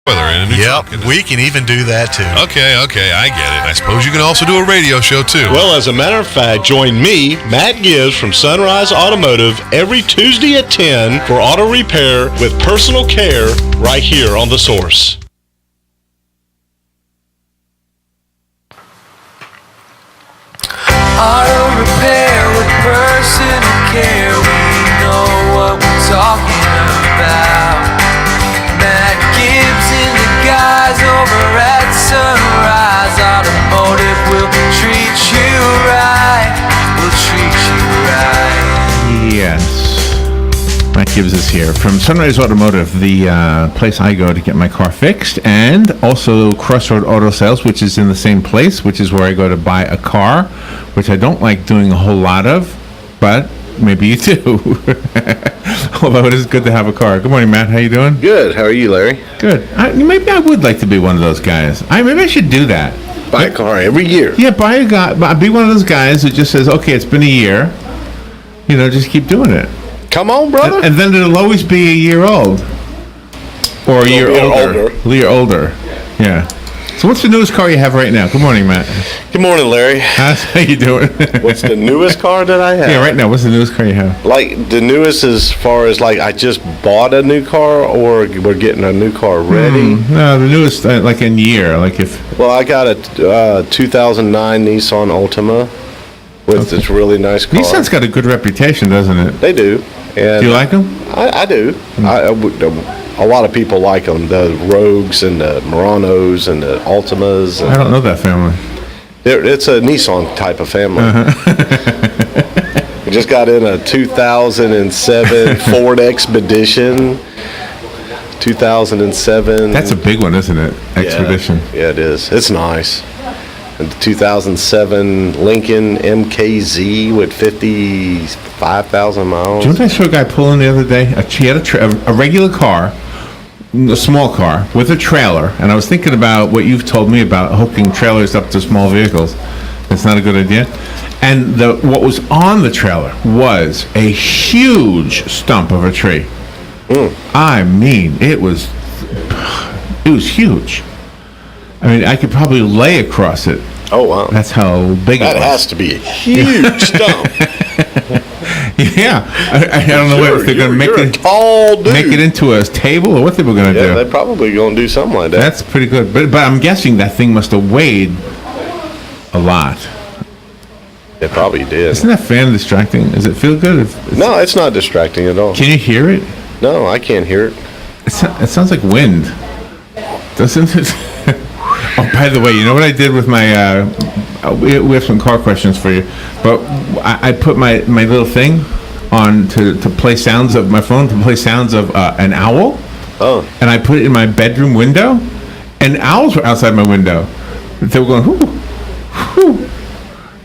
weather in a new truck. Yep, we can even do that too. Okay, I get it. I suppose you can also do a radio show too. Well, as a matter of fact, join me, Matt Gibbs from Sunrise Automotive, every Tuesday at 10 for auto repair with personal care right here on The Source. Auto repair with personal care. We know what we're talking about. Matt Gibbs and the guys over at Sunrise Automotive will treat you right. Will treat you right. Yes. Matt Gibbs is here from Sunrise Automotive, the place I go to get my car fixed, and also Crossroad Auto Sales, which is in the same place, which is where I go to buy a car, which I don't like doing a whole lot of, but maybe you do. Although it is good to have a car. Good morning, Matt. How you doing? Good. How are you, Larry? Good. Maybe I would like to be one of those guys. Maybe I should do that. Buy a car every year. Yeah, be one of those guys who just says, okay, it's been a year. Just keep doing it. Come on, brother. And then it'll always be a year old. Or a year older. A year older. Yeah. So what's the newest car you have right now? Good morning, Matt. Good morning, Larry. How you doing? What's the newest car that I have? Yeah, right now, what's the newest car you have? Like, the newest as far as, like, I just bought a new car or we're getting a new car ready? No, the newest, like in year. Like if. Well, I got a 2009 Nissan Altima with this really nice car. Nissan's got a good reputation, doesn't it? They do. And do you like them? I do. A lot of people like them, the Rogues and the Muranos and the Altimas. And I don't know that family. It's a Nissan type of family. We just got in a 2007 Ford Expedition. 2007. That's a big one, isn't it? Expedition. Yeah, it is. It's nice. And the 2007 Lincoln MKZ with 55,000 miles. Do you know what I saw a guy pulling the other day? He had a regular car, a small car, with a trailer. And I was thinking about what you've told me about hooking trailers up to small vehicles. It's not a good idea. And what was on the trailer was a huge stump of a tree. I mean, it was huge. I mean, I could probably lay across it. Oh, wow. That's how big it was. That has to be a huge stump. Yeah. I don't know if they're going to make it into a table or what they were going to do. Yeah, they're probably going to do something like that. That's pretty good. But I'm guessing that thing must have weighed a lot. It probably did. Isn't that fan distracting? Does it feel good? No, it's not distracting at all. Can you hear it? No, I can't hear it. It sounds like wind. Doesn't it? Oh, by the way, you know what I did with my, we have some car questions for you, but I put my little thing on to play sounds of my phone, to play sounds of an owl. Oh. And I put it in my bedroom window, and owls were outside my window. They were going, whoo, whoo.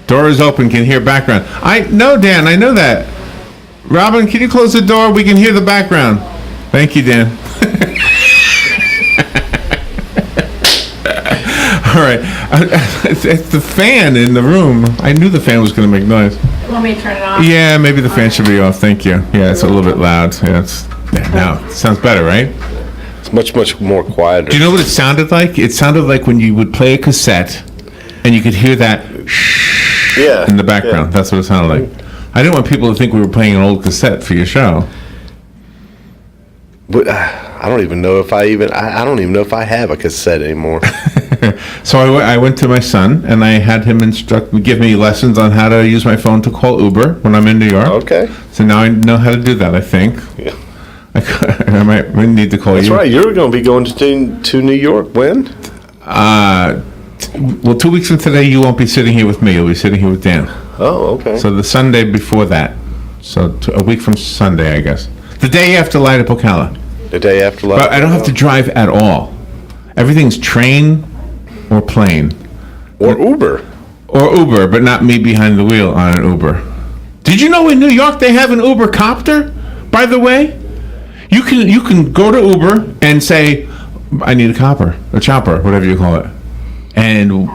Door is open, can hear background. No, Dan, I know that. Robin, can you close the door? We can hear the background. Thank you, Dan. All right. It's the fan in the room. I knew the fan was going to make noise. You want me to turn it off? Yeah, maybe the fan should be off. Thank you. Yeah, it's a little bit loud. Yeah, now it sounds better, right? It's much more quieter. Do you know what it sounded like? It sounded like when you would play a cassette and you could hear that in the background. Yeah. That's what it sounded like. I didn't want people to think we were playing an old cassette for your show. But I don't even know if I don't even know if I have a cassette anymore. So I went to my son and I had him give me lessons on how to use my phone to call Uber when I'm in New York. Okay. So now I know how to do that, I think. Yeah. I might need to call you. That's right. You're going to be going to New York when? Well, 2 weeks from today, you won't be sitting here with me. You'll be sitting here with Dan. Oh, okay. So the Sunday before that. So a week from Sunday, I guess. The day after Light Up Ocala. The day after Light Up But I don't have to drive at all. Everything's train or plane. Or Uber. Or Uber, but not me behind the wheel on an Uber. Did you know in New York they have an Uber copter, by the way? You can go to Uber and say, I need a chopper, whatever you call it. And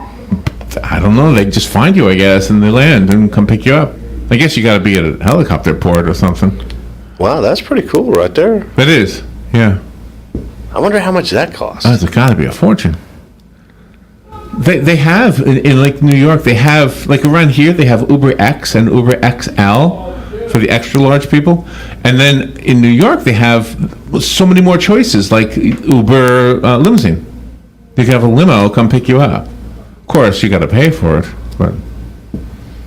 I don't know, they just find you, I guess, and they land and come pick you up. I guess you got to be at a helicopter port or something. Wow, that's pretty cool right there. It is, yeah. I I wonder how much that costs. Oh, it's got to be a fortune. They have in like New York. They have like around here. They have Uber X and Uber XL for the extra large people, and then in New York they have so many more choices like Uber limousine. You can have a limo come pick you up. Of course, you got to pay for it. But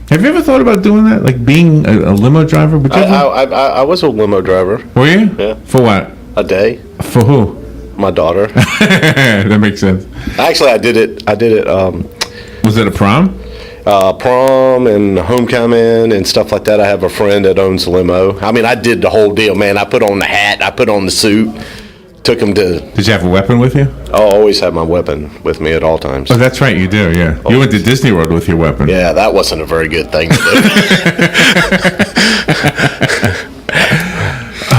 have you ever thought about doing that, like being a limo driver? I was a limo driver. Were you? Yeah. For what? A day. For who? My daughter. That makes sense. Actually, I did it. Was it a prom? Prom and homecoming and stuff like that. I have a friend that owns a limo. I mean, I did the whole deal, man. I put on the hat. I put on the suit. Took him to... Did you have a weapon with you? I always have my weapon with me at all times. Oh, that's right. You do, yeah. You went to Disney World with your weapon. Yeah, that wasn't a very good thing to do.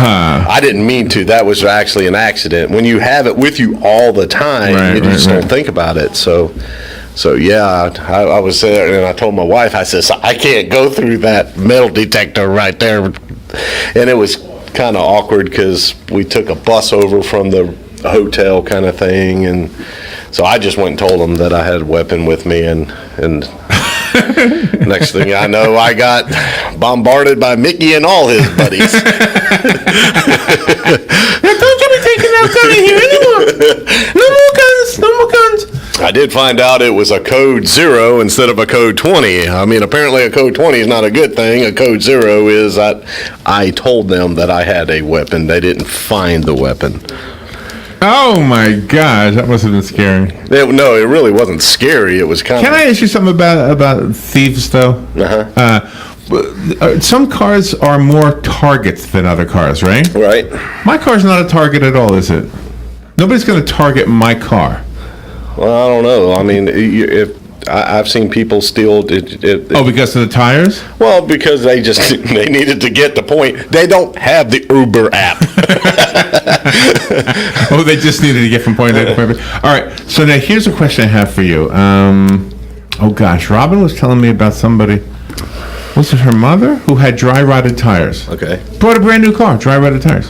I didn't mean to. That was actually an accident. When you have it with you all the time, you just don't think about it. So yeah, I was there, and I told my wife, I said, I can't go through that metal detector right there. And it was kind of awkward because we took a bus over from the hotel kind of thing, and so I just went and told them that I had a weapon with me, and next thing I know, I got bombarded by Mickey and all his buddies. Don't you be taking that gun in here anymore. No more guns. No more guns. I did find out it was a code 0 instead of a code 20. I mean, apparently a code 20 is not a good thing. A code 0 is I told them that I had a weapon. They didn't find the weapon. Oh my gosh, that must have been scary. No, it really wasn't scary. It was kind of... Can I ask you something about thieves, though? Some cars are more targets than other cars, right? Right. My car's not a target at all, is it? Nobody's going to target my car. Well, I don't know. I mean, I've seen people steal it. Oh, because of the tires? Well, because they needed to get the point. They don't have the Uber app. Oh, they just needed to get from point A to point B. All right. So now here's a question I have for you. Oh gosh, Robin was telling me about somebody. Was it her mother who had dry rotted tires? Okay. Bought a brand new car, dry rotted tires.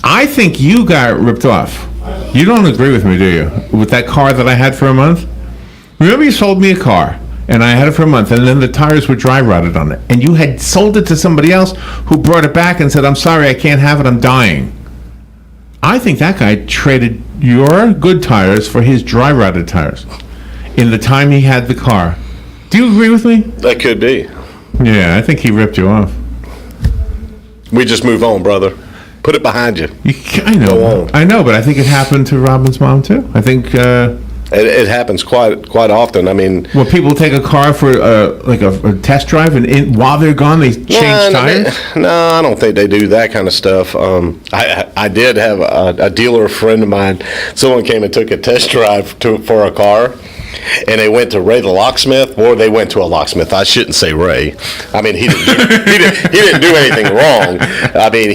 I think you got ripped off. You don't agree with me, do you? With that car that I had for a month? Remember you sold me a car, and I had it for a month, and then the tires were dry rotted on it. And you had sold it to somebody else who brought it back and said, I'm sorry, I can't have it, I'm dying. I think that guy traded your good tires for his dry rotted tires in the time he had the car. Do you agree with me? That could be. Yeah, I think he ripped you off. We just move on, brother. Put it behind you. I know. I know, but I think it happened to Robin's mom, too. I think... It happens quite often. I mean... Well, people take a car for like a test drive, and while they're gone, they change tires? No, I don't think they do that kind of stuff. I did have a dealer friend of mine. Someone came and took a test drive for a car, and they went to Ray the locksmith, or they went to a locksmith. I shouldn't say Ray. I mean, he didn't do anything wrong. I mean,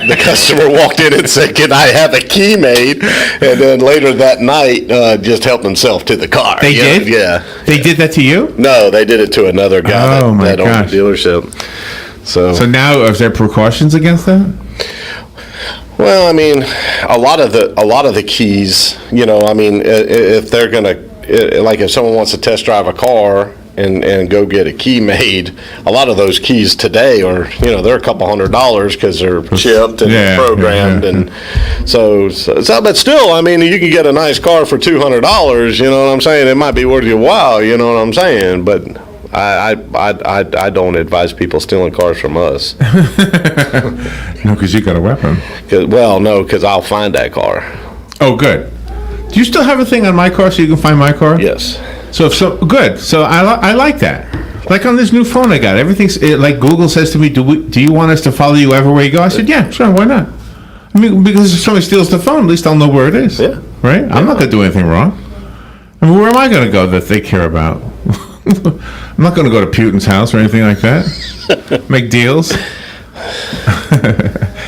the customer walked in and said, "Can I have a key made?" And then later that night, just helped himself to the car. They did? Yeah. They did that to you? No, they did it to another guy that owned the dealership. So now, is there precautions against that? Well, I mean, a lot of the keys, I mean, if they're gonna, like, if someone wants to test drive a car and go get a key made, a lot of those keys today are, they're a couple $100 because they're chipped and programmed, and so, but still, I mean, you can get a nice car for $200. You know what I'm saying? It might be worth your while. You know what I'm saying? But I don't advise people stealing cars from us. No, because you got a weapon. No, because I'll find that car. Oh, good. Do you still have a thing on my car so you can find my car? Yes. So good. So I like that. Like on this new phone I got, everything's like Google says to me, do you want us to follow you everywhere you go? I said, yeah, sure, why not? I mean, because if somebody steals the phone, at least I'll know where it is. Yeah. Right? Yeah. I'm not going to do anything wrong. I mean, where am I going to go that they care about? I'm not going to go to Putin's house or anything like that. Make deals.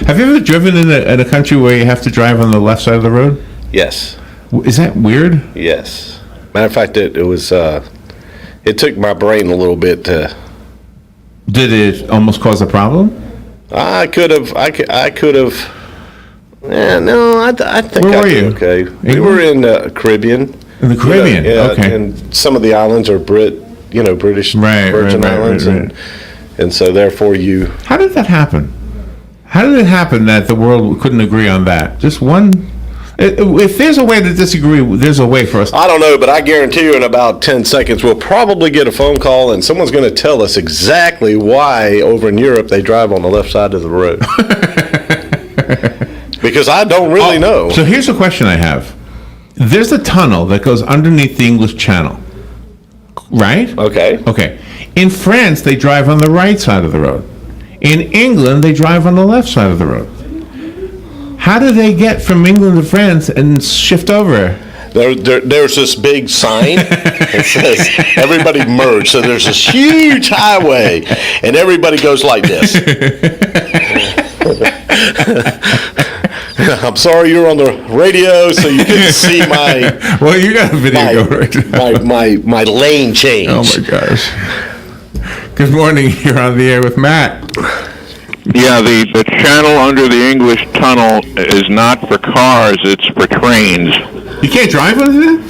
Have you ever driven in a country where you have to drive on the left side of the road? Yes. Is that weird? Yes. Matter of fact, it was. It took my brain a little bit to. Did it almost cause a problem? I could have. No, I think Where I were did you? okay. We England? were in Caribbean. In the Caribbean, Yeah, okay. and some of the islands are British Right, Virgin right, Islands, right. and so therefore you. How did that happen? How did it happen that the world couldn't agree on that? Just one. If there's a way to disagree, there's a way for us. I don't know, but I guarantee you in about 10 seconds we'll probably get a phone call and someone's going to tell us exactly why over in Europe they drive on the left side of the road. Because I don't really know. So here's a question I have. There's a tunnel that goes underneath the English Channel, right? Okay. Okay. In France, they drive on the right side of the road. In England, they drive on the left side of the road. How do they get from England to France and shift over? There's this big sign that says everybody merge. So there's this huge highway, and everybody goes like this. I'm sorry you're on the radio, so you couldn't see my. Well, you got a video going right now. my lane change. Oh my gosh! Good morning. You're on the air with Matt. Yeah, the channel under the English tunnel is not for cars, it's for trains. You can't drive under that?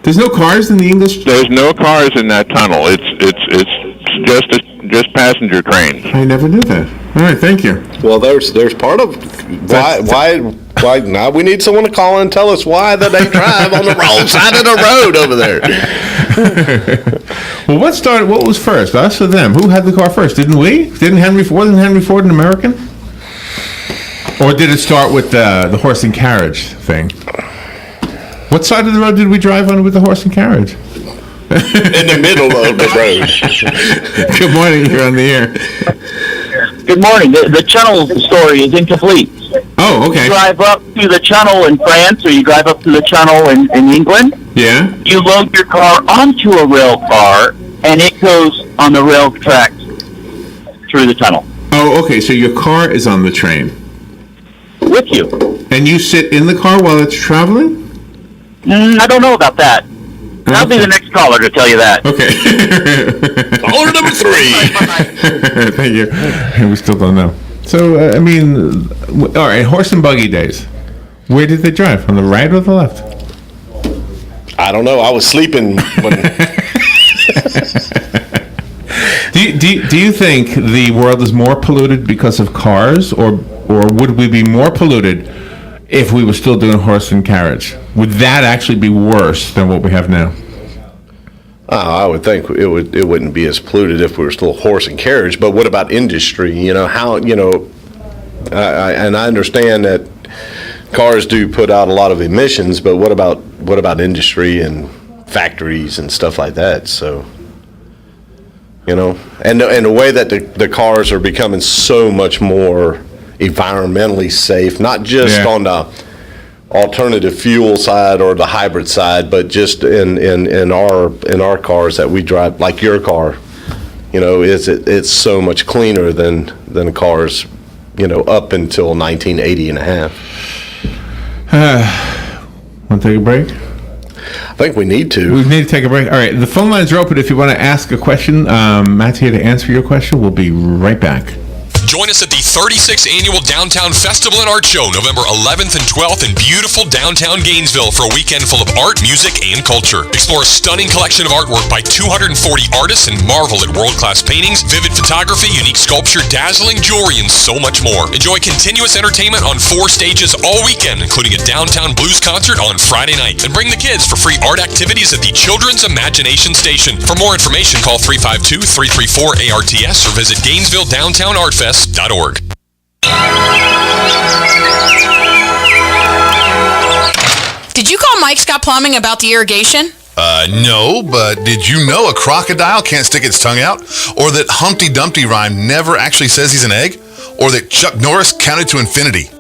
There's no cars in the English? There's no cars in that tunnel. It's just passenger trains. I never knew that. All right, thank you. Well, there's part of why now we need someone to call and tell us why that they drive on the wrong side of the road over there. Well, what was first, us or them? Who had the car first? Didn't we? Wasn't Henry Ford an American? Or did it start with the horse and carriage thing? What side of the road did we drive on with the horse and carriage? In the middle of the road. Good morning, you're on the air. Good morning. The channel story is incomplete. Oh, okay. You drive up to the channel in France, or you drive up to the channel in England. Yeah. You load your car onto a rail car, and it goes on the rail tracks through the tunnel. Oh, okay, so your car is on the train. With you. And you sit in the car while it's traveling? I don't know about that. I'll be the next caller to tell you that. Okay. Caller number 3. Thank you. We still don't know. So, all right, horse and buggy days. Where did they drive? On the right or the left? I don't know. I was sleeping when. Do you think the world is more polluted because of cars, or would we be more polluted if we were still doing horse and carriage? Would that actually be worse than what we have now? I would think it wouldn't be as polluted if we were still horse and carriage. But what about industry? And I understand that cars do put out a lot of emissions, but what about industry and factories and stuff like that? So, and the way that the cars are becoming so much more environmentally safe, not just on the alternative fuel side or the hybrid side, but just in our cars that we drive, like your car, it's so much cleaner than cars, up until 1980 and a half. Want to take a break? I think we need to. We need to take a break. All right, the phone lines are open if you want to ask a question. Matt's here to answer your question. We'll be right back. Join us at the 36th Annual Downtown Festival and Art Show, November 11th and 12th in beautiful downtown Gainesville for a weekend full of art, music, and culture. Explore a stunning collection of artwork by 240 artists and marvel at world-class paintings, vivid photography, unique sculpture, dazzling jewelry, and so much more. Enjoy continuous entertainment on 4 stages all weekend, including a downtown blues concert on Friday night. And bring the kids for free art activities at the Children's Imagination Station. For more information, call 352-334-ARTS or visit GainesvilleDowntownArtFest.org. Did you call Mike Scott Plumbing about the irrigation? No, but did you know a crocodile can't stick its tongue out? Or that Humpty Dumpty rhyme never actually says he's an egg? Or that Chuck Norris counted to infinity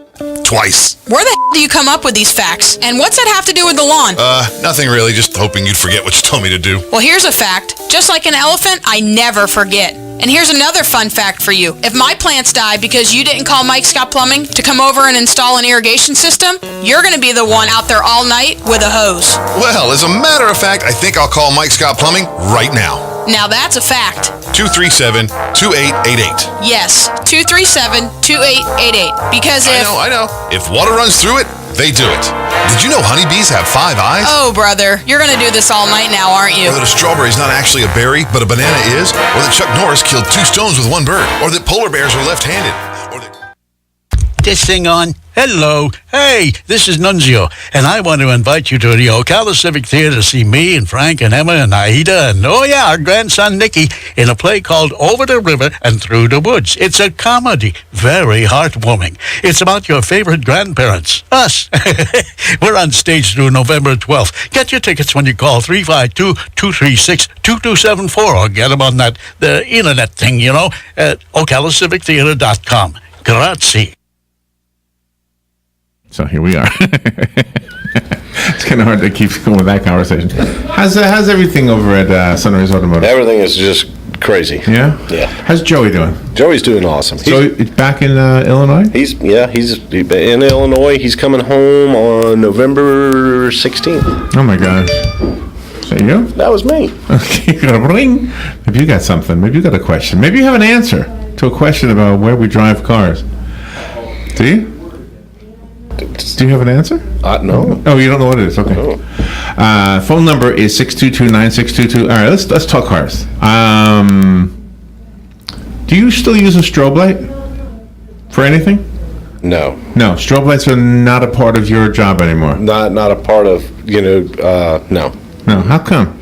twice? Where the hell do you come up with these facts? And what's that have to do with the lawn? Nothing really, just hoping you'd forget what you told me to do. Well, here's a fact. Just like an elephant, I never forget. And here's another fun fact for you. If my plants die because you didn't call Mike Scott Plumbing to come over and install an irrigation system, you're going to be the one out there all night with a hose. Well, as a matter of fact, I think I'll call Mike Scott Plumbing right now. Now that's a fact. 237-2888. Yes, 237-2888. Because if... I know. If water runs through it, they do it. Did you know honeybees have 5 eyes? Oh, brother, you're going to do this all night now, aren't you? Or that a strawberry is not actually a berry, but a banana is? Or that Chuck Norris killed 2 stones with 1 bird? Or that polar bears are left-handed? Or that... This thing on? Hello. Hey, this is Nunzio, and I want to invite you to the Ocala Civic Theater to see me and Frank and Emma and Aida and, our grandson Nicky in a play called Over the River and Through the Woods. It's a comedy, very heartwarming. It's about your favorite grandparents, us. We're on stage through November 12th. Get your tickets when you call 352-236-2274 or get them on the internet thing, at okalacivictheater.com. Grazie. So here we are. It's kind of hard to keep going with that conversation. How's everything over at Sunrise Automotive? Everything is just crazy. Yeah? Yeah. How's Joey doing? Joey's doing awesome. So he's back in Illinois? He's in Illinois. He's coming home on November 16th. Oh my gosh. Is that you? That was me. Okay, you got a ring. Maybe you got something. Maybe you got a question. Maybe you have an answer to a question about where we drive cars. Do you? Do you have an answer? No. Oh, you don't know what it is? Okay. No. Phone number is 622-9622. All right, let's talk cars. Do you still use a strobe light for anything? No. No, strobe lights are not a part of your job anymore. Not a part of, no. No, how come?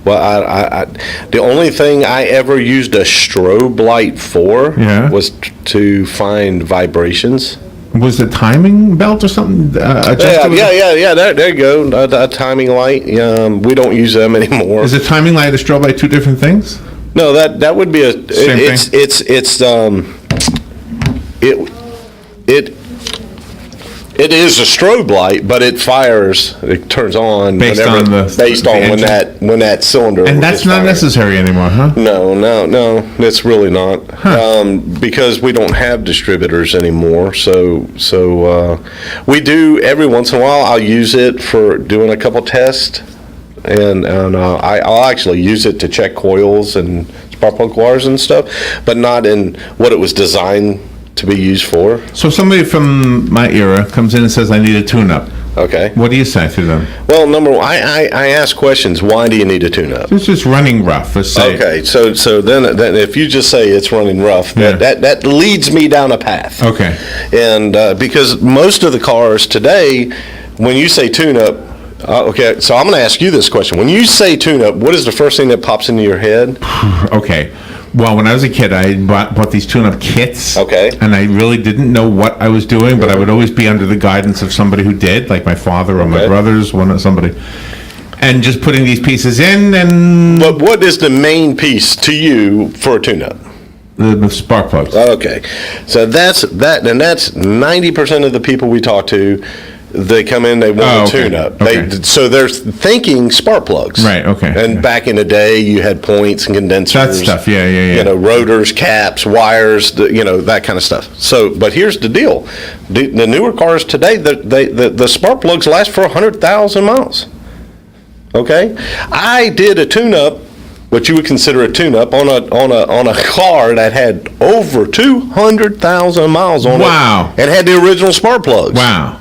Well, I the only thing I ever used a strobe light for was to find vibrations. Was the timing belt or something adjusted? Yeah. There you go. A timing light. We don't use them anymore. Is a timing light and a strobe light two different things? No, that would be Same thing? It is a strobe light, but it fires. It turns on based on when that cylinder. And that's not necessary anymore, huh? No, it's really not. Because we don't have distributors anymore. So we do every once in a while. I'll use it for doing a couple tests, and I'll actually use it to check coils and spark plug wires and stuff, but not in what it was designed to be used for. So somebody from my era comes in and says, I need a tune-up. Okay. What do you say to them? Well, number one, I ask questions. Why do you need a tune-up? It's just running rough, let's say. Okay, so then if you just say it's running rough, that leads me down a path. Okay. And because most of the cars today, when you say tune-up, okay, so I'm going to ask you this question. When you say tune-up, what is the first thing that pops into your head? Okay. Well, when I was a kid, I bought these tune-up kits. Okay. And I really didn't know what I was doing, but I would always be under the guidance of somebody who did, like my father or my brothers, somebody. And just putting these pieces in and... But what is the main piece to you for a tune-up? The spark plugs. Okay. So that's 90% of the people we talk to. They come in, they want a tune-up. So they're thinking spark plugs. Right, okay. And back in the day, you had points and condensers. That stuff, yeah. Rotors, caps, wires, that kind of stuff. So, but here's the deal. The newer cars today, the spark plugs last for 100,000 miles. Okay? I did a tune-up, what you would consider a tune-up, on a car that had over 200,000 miles on it. Wow. And had the original spark plugs. Wow.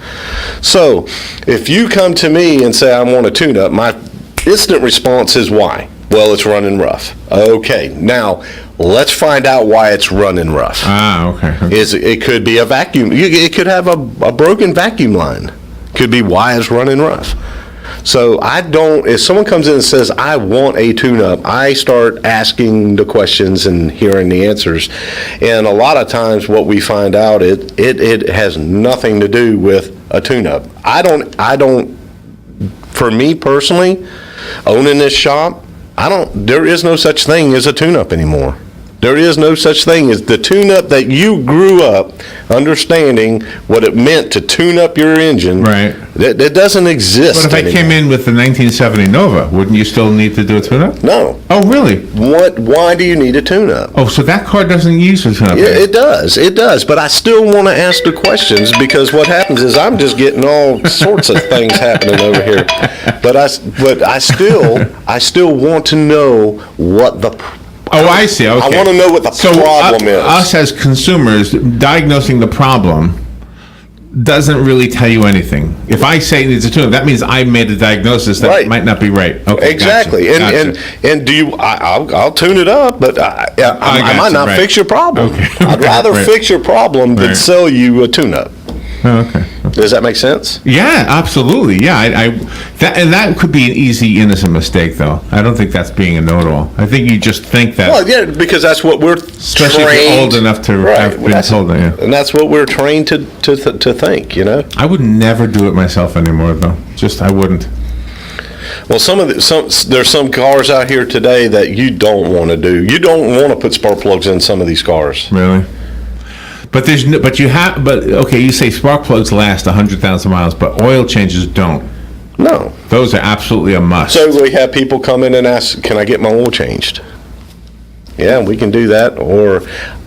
So, if you come to me and say, I want a tune-up, my instant response is why? Well, it's running rough. Okay, now, let's find out why it's running rough. Okay. It could be a vacuum. It could have a broken vacuum line. Could be why it's running rough. So if someone comes in and says, I want a tune-up, I start asking the questions and hearing the answers. And a lot of times what we find out, it has nothing to do with a tune-up. I don't, for me personally, owning this shop, there is no such thing as a tune-up anymore. There is no such thing as the tune-up that you grew up understanding what it meant to tune up your engine. Right. That doesn't exist. But if I came in with the 1970 Nova, wouldn't you still need to do a tune-up? No. Oh, really? Why do you need a tune-up? Oh, so that car doesn't use a tune-up? Yeah, it does. It does. But I still want to ask the questions, because what happens is I'm just getting all sorts of things happening over here. But I still want to know what the. Oh, I see. Okay. I want to know what the problem is. Us as consumers, diagnosing the problem doesn't really tell you anything. If I say it needs a tune-up, that means I made a diagnosis that might not be right. Okay, exactly. Gotcha. And do you? I'll tune it up, but I might not fix your problem. Okay. I'd rather fix your problem than sell you a tune-up. Oh, okay. Does that make sense? Yeah, absolutely. Yeah, that could be an easy, innocent mistake, though. I don't think that's being a know-it-all. I think you just think that. Well, yeah, because that's what we're especially trained. if you're old enough to have been told that. Yeah. And that's what we're trained to think. You know. I would never do it myself anymore, though. I wouldn't. Well, there's some cars out here today that you don't want to do. You don't want to put spark plugs in some of these cars. Really? But okay, you say spark plugs last 100,000 miles, but oil changes don't. No. Those are absolutely a must. So we have people come in and ask, can I get my oil changed? Yeah, we can do that. Or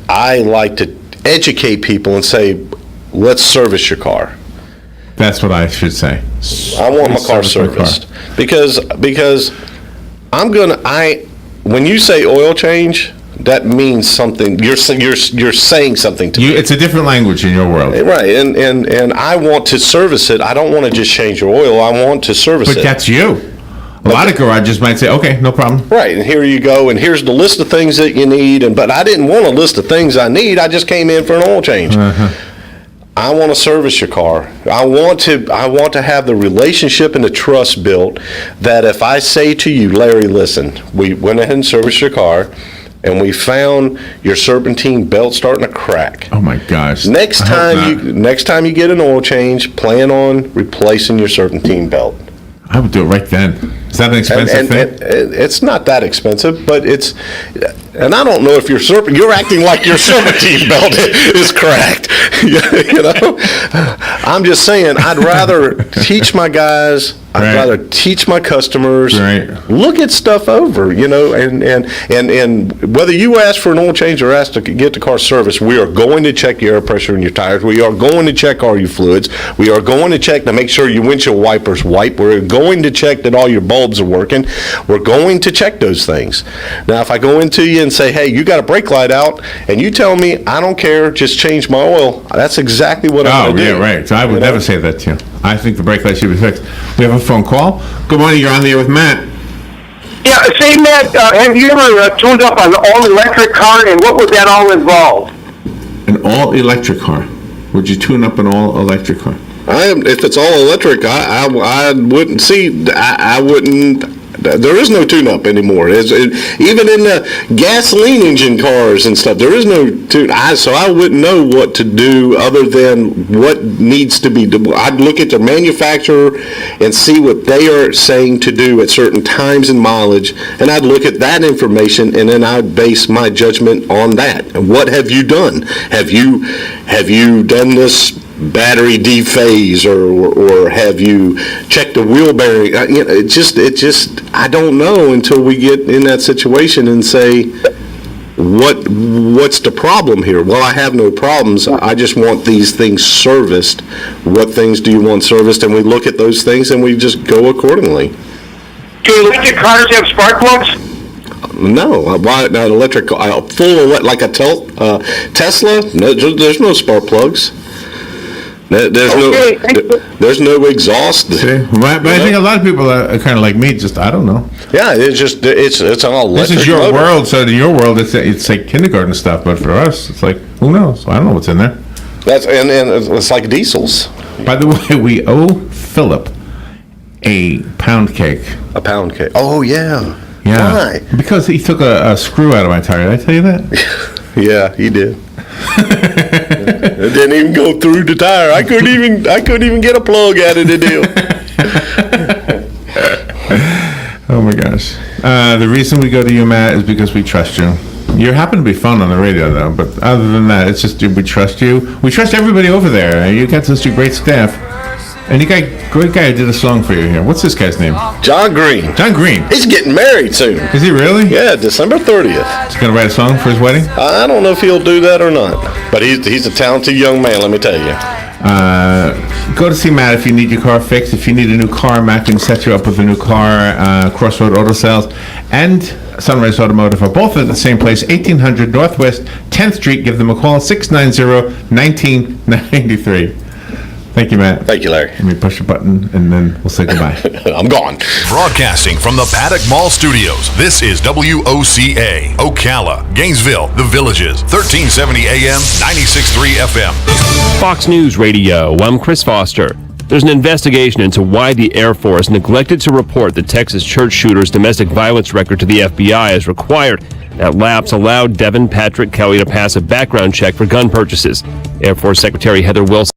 I like to educate people and say, let's service your car. That's what I should say. I want my car serviced. Because when you say oil change, that means something. You're saying something to me. It's a different language in your world, right? And I want to service it. I don't want to just change your oil. I want to service it. But that's you. A lot of garages might say, "Okay, no problem." Right, and here you go, and here's the list of things that you need. But I didn't want a list of things I need. I just came in for an oil change. I want to service your car. I want to have the relationship and the trust built that if I say to you, Larry, listen, we went ahead and serviced your car, and we found your serpentine belt starting to crack. Oh my gosh! Next time you get an oil change, plan on replacing your serpentine belt. I would do it right then. Is that an expensive thing? It's not that expensive, but it's. And I don't know if you're acting like your serpentine belt is cracked. You know, I'm just saying. I'd rather teach my guys. I'd rather teach my customers. Right. Look at stuff over. You know, and whether you ask for an oil change or ask to get the car serviced, we are going to check the air pressure in your tires. We are going to check all your fluids. We are going to check to make sure your windshield wipers wipe. We're going to check that all your bulbs are working. We're going to check those things. Now, if I go into you and say, hey, you got a brake light out, and you tell me, I don't care, just change my oil, that's exactly what I'm going to do. Oh, yeah, right. So I would never say that to you. I think the brake light should be fixed. We have a phone call. Good morning. You're on the air with Matt. Yeah, say, Matt, have you ever tuned up an all-electric car, and what would that all involve? An all-electric car? Would you tune up an all-electric car? If it's all electric, I wouldn't see. I wouldn't. There is no tune-up anymore. Even in the gasoline engine cars and stuff, there is no tune. So I wouldn't know what to do other than what needs to be done. I'd look at the manufacturer and see what they are saying to do at certain times and mileage, and I'd look at that information, and then I'd base my judgment on that. And what have you done? Have you done this battery dephase, or have you checked the wheel bearing? It just I don't know until we get in that situation and say, what's the problem here? Well, I have no problems. I just want these things serviced. What things do you want serviced? And we look at those things and we just go accordingly. Do electric cars have spark plugs? No, why not electric? Like a Tesla? No, there's no spark plugs. There's no exhaust. But I think a lot of people are kind of like me. Just I don't know. Yeah, it's all electric. This is your motor. world, so in your world it's like kindergarten stuff. But for us, it's like who knows? I don't know what's in there. And it's like diesels. By the way, we owe Philip a pound cake. A pound cake. Oh yeah. Yeah. Why? Because he took a screw out of my tire. Did I tell you that? Yeah, he did. It didn't even go through the tire. I couldn't even get a plug out of the deal. Oh my gosh. The reason we go to you, Matt, is because we trust you. You happen to be fun on the radio, though. But other than that, it's just we trust you. We trust everybody over there. You got such a great staff. And you got a great guy who did a song for you here. What's this guy's name? John Green. John Green. He's getting married soon. Is he really? Yeah, December 30th. He's going to write a song for his wedding? I don't know if he'll do that or not. But he's a talented young man, let me tell you. Go to see Matt if you need your car fixed. If you need a new car, Matt can set you up with a new car. Crossroad Auto Sales and Sunrise Automotive are both at the same place, 1800 Northwest 10th Street. Give them a call, 690-1993. Thank you, Matt. Thank you, Larry. Let me push a button, and then we'll say goodbye. I'm gone. Broadcasting from the Paddock Mall Studios, this is WOCA, Ocala, Gainesville, The Villages, 1370 AM, 96.3 FM. Fox News Radio, I'm Chris Foster. There's an investigation into why the Air Force neglected to report the Texas church shooter's domestic violence record to the FBI as required. That lapse allowed Devin Patrick Kelly to pass a background check for gun purchases. Air Force Secretary Heather Wilson